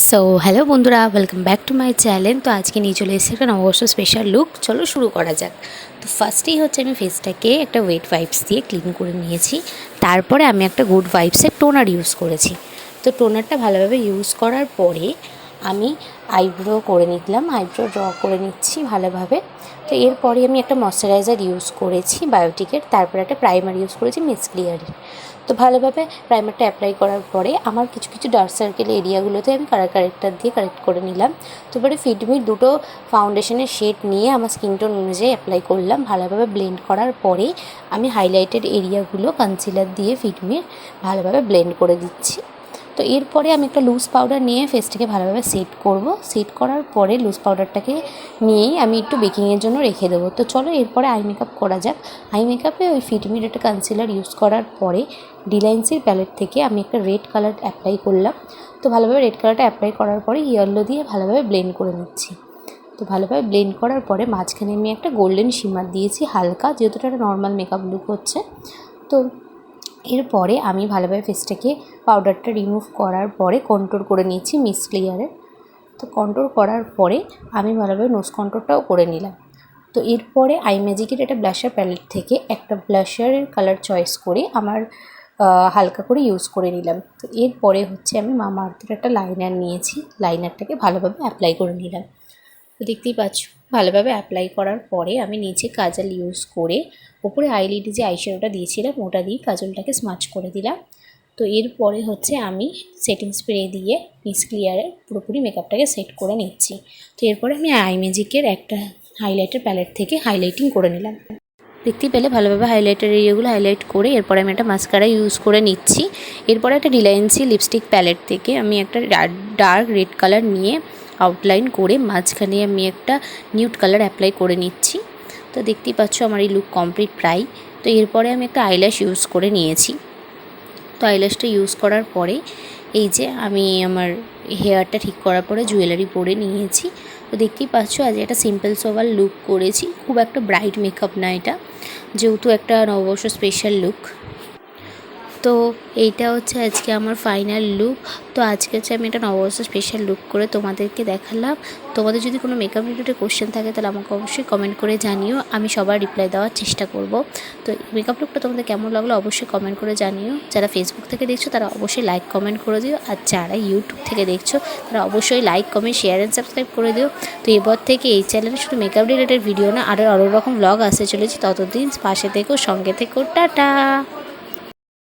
So hello বন্ধুরা, welcome back to my channel. তো আজকে নিয়ে চলে এসেছি একটা অবশ্য স্পেশাল লুক। চলো শুরু করা যাক। তো ফার্স্টেই হচ্ছে আমি ফেসটাকে একটা ওয়েট ওয়াইপস দিয়ে ক্লিন করে নিয়েছি। তারপরে আমি একটা গুড ভাইবসের টোনার ইউজ করেছি। তো টোনারটা ভালোভাবে ইউজ করার পরে আমি আইব্রো করে নিলাম, আইব্রো ড্র করে নিচ্ছি ভালোভাবে। তো এরপরে আমি একটা ময়শ্চারাইজার ইউজ করেছি বায়োটিকের, তারপরে একটা প্রাইমার ইউজ করেছি মিস ক্লিয়ারের। তো ভালোভাবে প্রাইমারটা অ্যাপ্লাই করার পরে আমার কিছু কিছু ডার্ক সার্কেল এরিয়াগুলোতে আমি কালার কারেক্টার দিয়ে কারেক্ট করে নিলাম। তারপরে ফিটমির দুটো ফাউন্ডেশনের শেড নিয়ে আমার স্কিন টোন অনুযায়ী অ্যাপ্লাই করলাম। ভালোভাবে ব্লেন্ড করার পরে আমি হাইলাইটেড এরিয়াগুলো কনসিলার দিয়ে ফিটমির ভালোভাবে ব্লেন্ড করে দিচ্ছি। তো এরপরে আমি একটা লুজ পাউডার নিয়ে ফেসটাকে ভালোভাবে সেট করব। সেট করার পরে লুজ পাউডারটাকে নিয়েই আমি একটু বেকিংয়ের জন্য রেখে দেবো। তো চলো এরপরে আই মেকআপ করা যাক। আই মেকআপে ওই ফিটমির একটা কনসিলার ইউজ করার পরে ডিলাইন্সের প্যালেট থেকে আমি একটা রেড কালার অ্যাপ্লাই করলাম। তো ভালোভাবে রেড কালারটা অ্যাপ্লাই করার পরে ইয়েলো দিয়ে ভালোভাবে ব্লেন্ড করে নিচ্ছি। তো ভালোভাবে ব্লেন্ড করার পরে মাঝখানে আমি একটা গোল্ডেন শিমার দিয়েছি হালকা, যেহেতু এটা একটা নর্মাল মেকআপ লুক হচ্ছে। তো এরপরে আমি ভালোভাবে ফেসটাকে পাউডারটা রিমুভ করার পরে কন্ট্রোল করে নিয়েছি মিস ক্লিয়ারে। তো কন্ট্রোল করার পরে আমি ভালোভাবে নোজ কন্ট্রোলটাও করে নিলাম। তো এরপরে আই ম্যাজিকের একটা ব্লাশার প্যালেট থেকে একটা ব্লাশারের কালার চয়েস করে আমার হালকা করে ইউজ করে নিলাম। তো এরপরে হচ্ছে আমি মামা আর্থের একটা লাইনার নিয়েছি, লাইনারটাকে ভালোভাবে অ্যাপ্লাই করে নিলাম। তো দেখতেই পাচ্ছ ভালোভাবে অ্যাপ্লাই করার পরে আমি নিচে কাজল ইউজ করে ওপরে আইলিডে যে আইশ্যাডোটা দিয়েছিলাম ওটা দিয়ে কাজলটাকে স্মাচ করে দিলাম। তো এরপরে হচ্ছে আমি সেটিং স্প্রে দিয়ে মিস ক্লিয়ারে পুরোপুরি মেকআপটাকে সেট করে নিচ্ছি। তো এরপরে আমি আই ম্যাজিকের একটা হাইলাইটার প্যালেট থেকে হাইলাইটিং করে নিলাম। দেখতেই পেলে ভালোভাবে হাইলাইটার এরিয়াগুলো হাইলাইট করে এরপরে আমি একটা মাস্কারা ইউজ করে নিচ্ছি। এরপরে একটা রিলায়েন্সি লিপস্টিক প্যালেট থেকে আমি একটা ডার্ক রেড কালার নিয়ে আউটলাইন করে মাঝখানে আমি একটা নিউড কালার অ্যাপ্লাই করে নিচ্ছি। তো দেখতেই পাচ্ছ আমার এই লুক কমপ্লিট প্রায়। তো এরপরে আমি একটা আইল্যাশ ইউজ করে নিয়েছি। তো আইল্যাশটা ইউজ করার পরে এই যে আমি আমার হেয়ারটা ঠিক করার পরে জুয়েলারি পরে নিয়েছি। তো দেখতেই পাচ্ছ আজ একটা সিম্পল সোভার লুক করেছি, খুব একটা ব্রাইট মেকআপ না এটা, যেহেতু একটা নববর্ষ স্পেশাল লুক। তো এইটা হচ্ছে আজকে আমার ফাইনাল লুক। তো আজকে হচ্ছে আমি একটা নববর্ষ স্পেশাল লুক করে তোমাদেরকে দেখালাম। তোমাদের যদি কোনো মেকআপ রিলেটেড কোশ্চেন থাকে তাহলে আমাকে অবশ্যই কমেন্ট করে জানিও, আমি সবার রিপ্লাই দেওয়ার চেষ্টা করব। তো মেকআপ লুকটা তোমাদের কেমন লাগলো অবশ্যই কমেন্ট করে জানিও। যারা ফেসবুক থেকে দেখছো তারা অবশ্যই লাইক কমেন্ট করে দিও, আর যারা ইউটিউব থেকে দেখছো তারা অবশ্যই like comment share and subscribe করে দিও। তো এবার থেকে এই চ্যানেলে শুধু মেকআপ রিলেটেড ভিডিও না, আরও রকম ব্লগ আসতে চলেছে। ততদিন পাশে থেকো, সঙ্গে থেকো, টাটা।